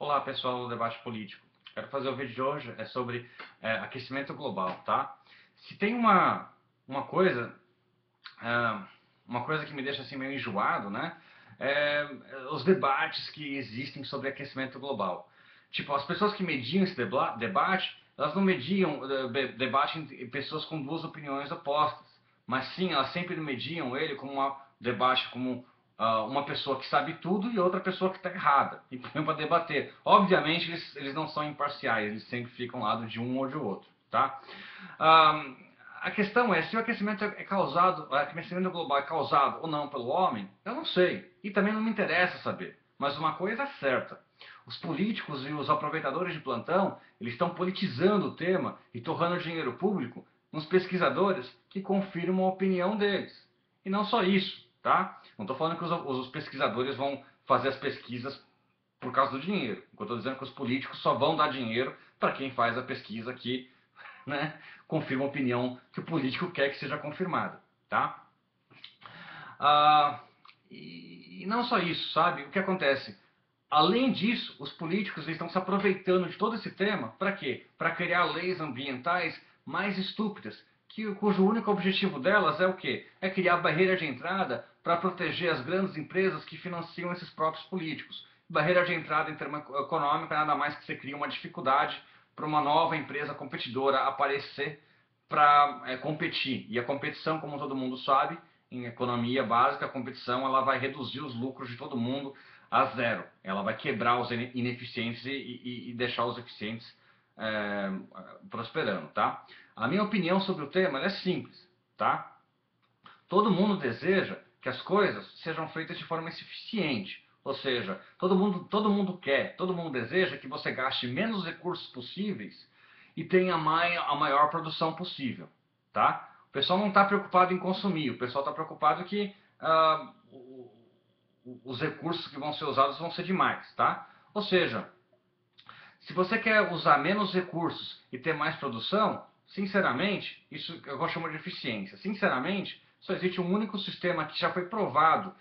Olá pessoal do debate político. Quero fazer o vídeo de hoje sobre aquecimento global, tá? Se tem uma coisa, é, uma coisa que me deixa assim meio enjoado, né? É, os debates que existem sobre aquecimento global. Tipo, as pessoas que mediam esse debate, elas não mediam debate em pessoas com duas opiniões opostas, mas sim, elas sempre mediam ele como um debate como uma pessoa que sabe tudo e outra pessoa que está errada, e põem para debater. Obviamente, eles não são imparciais, eles sempre ficam ao lado de um ou de outro, tá? Ah, a questão é se o o aquecimento global é causado ou não pelo homem, eu não sei, e também não me interessa saber. Mas uma coisa é certa, os políticos e os aproveitadores de plantão, eles estão politizando o tema e torrando dinheiro público nos pesquisadores que confirmam a opinião deles. E não só isso, tá? Não estou falando que os pesquisadores vão fazer as pesquisas por causa do dinheiro. Eu estou dizendo que os políticos só vão dar dinheiro para quem faz a pesquisa que, né, confirma a opinião que o político quer que seja confirmada, tá? Ah, e não só isso, sabe? O que acontece? Além disso, os políticos estão se aproveitando de todo esse tema para quê? Para criar leis ambientais mais estúpidas, cujo único objetivo delas é o quê? É criar barreira de entrada para proteger as grandes empresas que financiam esses próprios políticos. Barreira de entrada em termos econômicos nada mais que você cria uma dificuldade para uma nova empresa competidora aparecer para competir. E a competição, como todo mundo sabe, em economia básica, a competição ela vai reduzir os lucros de todo mundo a zero. Ela vai quebrar os ineficientes e deixar os eficientes é, prosperando, tá? A minha opinião sobre o tema é simples, tá? Todo mundo deseja que as coisas sejam feitas de forma eficiente. Ou seja, todo mundo deseja que você gaste menos recursos possíveis e tenha a maior produção possível, tá? O pessoal não está preocupado em consumir, o pessoal está preocupado que os recursos que vão ser usados vão ser demais, tá? Ou seja, se você quer usar menos recursos e ter mais produção, sinceramente, isso eu gosto de chamar de eficiência. Sinceramente, só existe um único sistema que já foi provado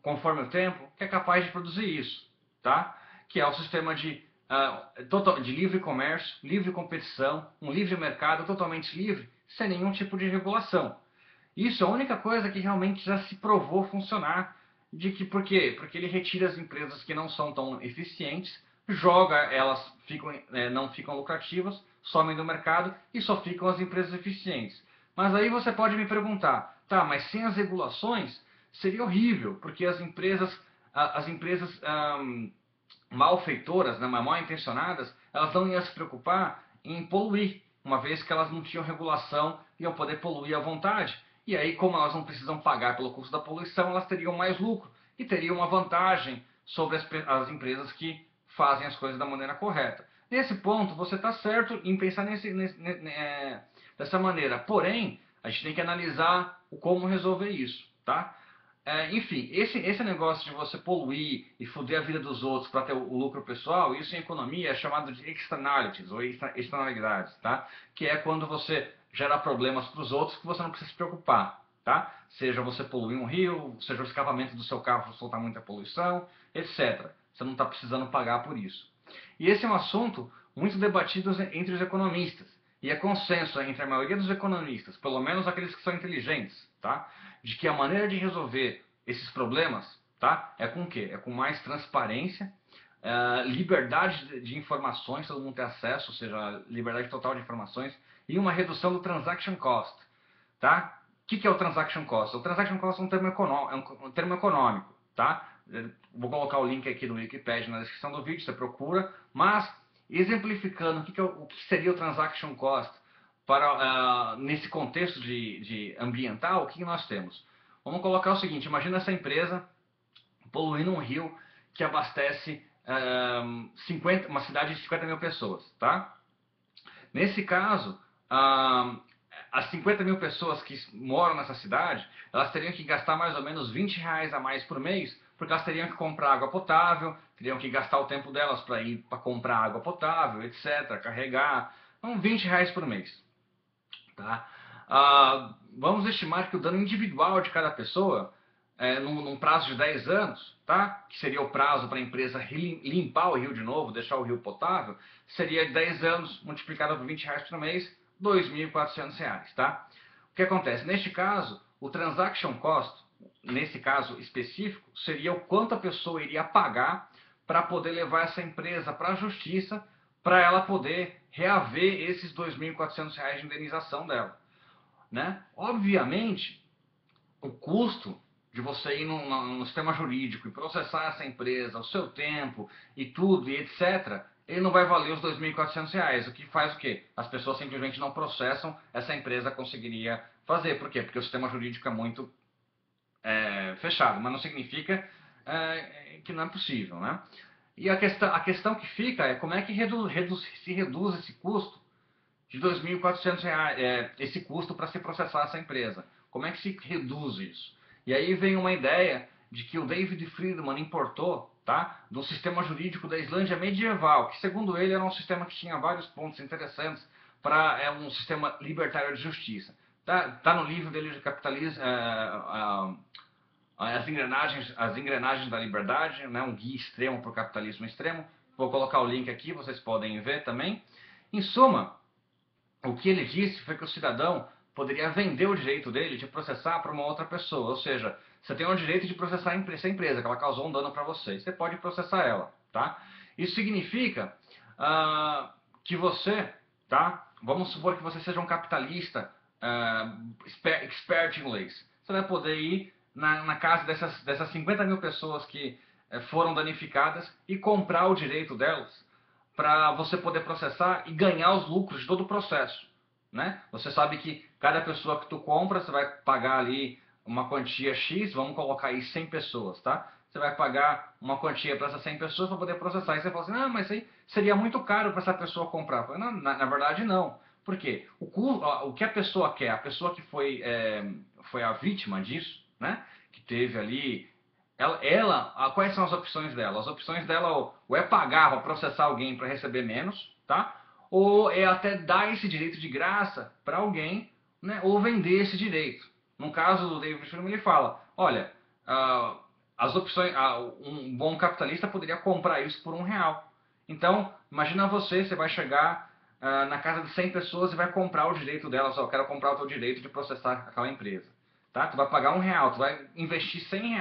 conforme o tempo que é capaz de produzir isso, tá? Que é o sistema de livre comércio, livre competição, um livre mercado totalmente livre, sem nenhum tipo de regulação. Isso é a única coisa que realmente já se provou funcionar. Por quê? Porque ele retira as empresas que não são tão eficientes, joga elas não ficam lucrativas, somem do mercado e só ficam as empresas eficientes. Mas aí você pode me perguntar, tá, mas sem as regulações seria horrível, porque as empresas malfeitoras, né, mal intencionadas, elas não iam se preocupar em poluir, uma vez que elas não tinham regulação e iam poder poluir à vontade. E aí, como elas não precisam pagar pelo custo da poluição, elas teriam mais lucro e teriam uma vantagem sobre as empresas que fazem as coisas da maneira correta. Nesse ponto, você está certo em pensar dessa maneira. Porém, a gente tem que analisar como resolver isso, tá? Enfim, esse negócio de você poluir e foder a vida dos outros para ter o lucro pessoal, isso em economia é chamado de externalities ou externalidades, tá? Que é quando você gera problemas para os outros que você não precisa se preocupar, tá? Seja você poluir um rio, seja o escapamento do seu carro soltar muita poluição, etc. Você não está precisando pagar por isso. E esse é um assunto muito debatido entre os economistas. E é consenso entre a maioria dos economistas, pelo menos aqueles que são inteligentes, tá? De que a maneira de resolver esses problemas, tá? É com o quê? É com mais transparência, liberdade de informações, todo mundo tem acesso, ou seja, liberdade total de informações, e uma redução do transaction cost, tá? O que é o transaction cost? O transaction cost é um termo econômico, tá? Vou colocar o link aqui no Wikipedia na descrição do vídeo, você procura, mas exemplificando o que seria o transaction cost nesse contexto de ambiental, o que nós temos? Vamos colocar o seguinte, imagina essa empresa poluindo um rio que abastece uma cidade de 50 mil pessoas, tá? Nesse caso, as 50 mil pessoas que moram nessa cidade, elas teriam que gastar mais ou menos R$ 20 a mais por mês, porque elas teriam que comprar água potável, teriam que gastar o tempo delas para ir para comprar água potável, etc., carregar. Então, R$ 20 por mês. Tá? Vamos estimar que o dano individual de cada pessoa num prazo de 10 anos, tá? Que seria o prazo para a empresa limpar o rio de novo, deixar o rio potável, seria 10 anos multiplicado por R$ 20 por mês, R$ 2.400, tá? O que acontece? Neste caso, o transaction cost, nesse caso específico, seria o quanto a pessoa iria pagar para poder levar essa empresa para a justiça, para ela poder reaver esses R$ 2.400 de indenização dela, né? Obviamente, o custo de você ir no sistema jurídico e processar essa empresa, o seu tempo e tudo, e etc., ele não vai valer os R$ 2.400. O que faz o quê? As pessoas simplesmente não processam, essa empresa conseguiria fazer. Por quê? Porque o sistema jurídico é muito fechado, mas não significa que não é possível, né? E a questão que fica é como é que se reduz esse custo de R$ 2.400, esse custo para se processar essa empresa. Como é que se reduz isso? E aí vem uma ideia de que o David Friedman importou, tá, do sistema jurídico da Islândia medieval, que segundo ele era um sistema que tinha vários pontos interessantes para um sistema libertário de justiça. Tá no livro dele de Capitalismo, as engrenagens da liberdade, né, um guia extremo para o capitalismo extremo. Vou colocar o link aqui, vocês podem ver também. Em suma, o que ele disse foi que o cidadão poderia vender o direito dele de processar para uma outra pessoa. Ou seja, você tem o direito de processar essa empresa, que ela causou um dano para você. Você pode processar ela, tá? Isso significa que você, tá? Vamos supor que você seja um capitalista expert em leis. Você vai poder ir na casa dessas 50 mil pessoas que foram danificadas e comprar o direito delas para você poder processar e ganhar os lucros de todo o processo, né? Você sabe que cada pessoa que tu compra, você vai pagar ali uma quantia X, vamos colocar aí 100 pessoas, tá? Você vai pagar uma quantia para essas 100 pessoas para poder processar. E você fala assim, ah, mas aí seria muito caro para essa pessoa comprar. Falo, não, na verdade não. Por quê? O que a pessoa quer, a pessoa que foi a vítima disso, né? Que teve ali quais são as opções dela? As opções dela ou é pagar para processar alguém para receber menos, tá? Ou é até dar esse direito de graça para alguém, né? Ou vender esse direito. No caso do David Friedman, ele fala, olha, as opções, um bom capitalista poderia comprar isso por R$ 1. Então, imagina você vai chegar na casa de 100 pessoas e vai comprar o direito delas, eu quero comprar o teu direito de processar aquela empresa. Tá? Tu vai pagar R$ 1, tu vai investir R$ 100,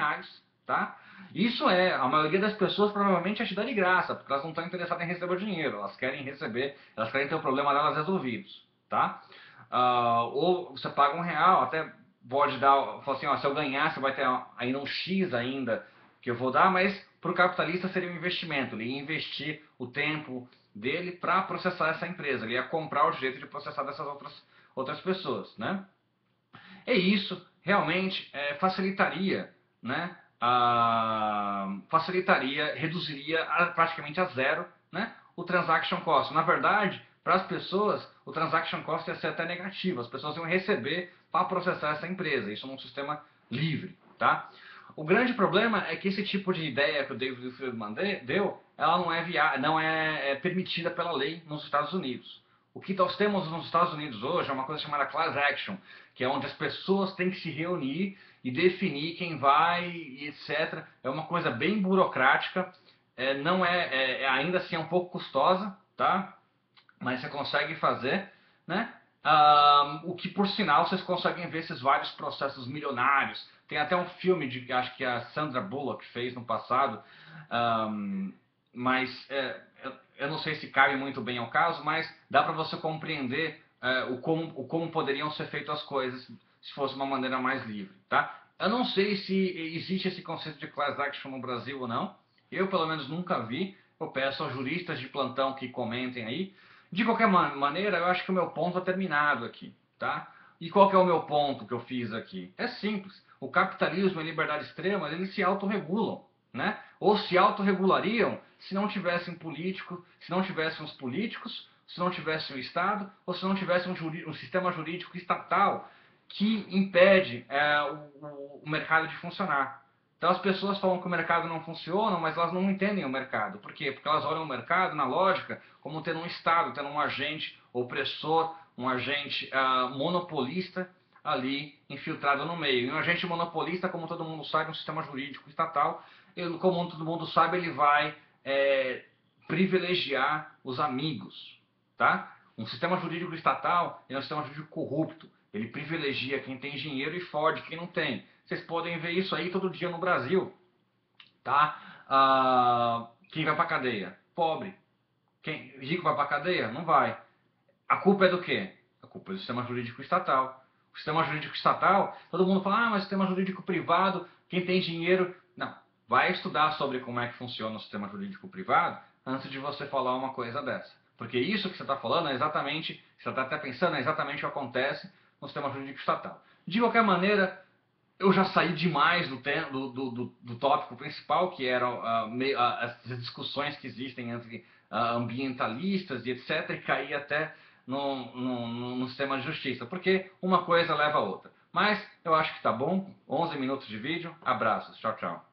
tá? Isso a maioria das pessoas provavelmente te dá de graça, porque elas não estão interessadas em receber o dinheiro, elas querem receber, elas querem ter o problema delas resolvidos, tá? Ou você paga R$ 1, até pode dar, fala assim, ó, se eu ganhar, você vai ter ainda um X ainda que eu vou dar, mas para o capitalista seria um investimento, ele ia investir o tempo dele para processar essa empresa, ele ia comprar o direito de processar dessas outras pessoas, né? E isso realmente facilitaria, né? Reduziria praticamente a zero, né? O transaction cost. Na verdade, para as pessoas, o transaction cost ia ser até negativo. As pessoas iam receber para processar essa empresa. Isso num sistema livre, tá? O grande problema é que esse tipo de ideia que o David Friedman deu, ela não é permitida pela lei nos Estados Unidos. O que nós temos nos Estados Unidos hoje é uma coisa chamada class action, que é onde as pessoas têm que se reunir e definir quem vai e etc. É uma coisa bem burocrática, não ainda assim é um pouco custosa, tá? Mas você consegue fazer, né? O que por sinal vocês conseguem ver esses vários processos milionários. Tem até um filme de acho que a Sandra Bullock fez no passado, mas eu não sei se cabe muito bem ao caso, mas dá para você compreender como poderiam ser feitas as coisas se fosse uma maneira mais livre, tá? Eu não sei se existe esse conceito de class action no Brasil ou não. Eu, pelo menos, nunca vi. Eu peço aos juristas de plantão que comentem aí. De qualquer maneira, eu acho que o meu ponto é terminado aqui, tá? E qual que é o meu ponto que eu fiz aqui? É simples. O capitalismo e a liberdade extrema, eles se autorregulam, né? Ou se autorregulariam se não tivessem políticos, se não tivessem os políticos, se não tivesse o Estado, ou se não tivesse um sistema jurídico estatal que impede o mercado de funcionar. Então as pessoas falam que o mercado não funciona, mas elas não entendem o mercado. Por quê? Porque elas olham o mercado, na lógica, como tendo um Estado, tendo um agente opressor, um agente monopolista, ali infiltrado no meio. E um agente monopolista, como todo mundo sabe, um sistema jurídico estatal, ele, como todo mundo sabe, ele vai privilegiar os amigos, tá? Um sistema jurídico estatal é um sistema jurídico corrupto. Ele privilegia quem tem dinheiro e fode quem não tem. Vocês podem ver isso aí todo dia no Brasil, tá? Quem vai pra cadeia? Pobre. Quem rico vai pra cadeia? Não vai. A culpa é do quê? A culpa é do sistema jurídico estatal. O sistema jurídico estatal, todo mundo fala, mas sistema jurídico privado, quem tem dinheiro... Não. Vai estudar sobre como é que funciona o sistema jurídico privado antes de você falar uma coisa dessa. Porque isso que você está falando é exatamente, você está até pensando, é exatamente o que acontece no sistema jurídico estatal. De qualquer maneira, eu já saí demais do tópico principal, que eram as discussões que existem entre ambientalistas e etc., e caí até no sistema de justiça, porque uma coisa leva a outra. Mas eu acho que tá bom, 11 minutos de vídeo, abraços, tchau, tchau.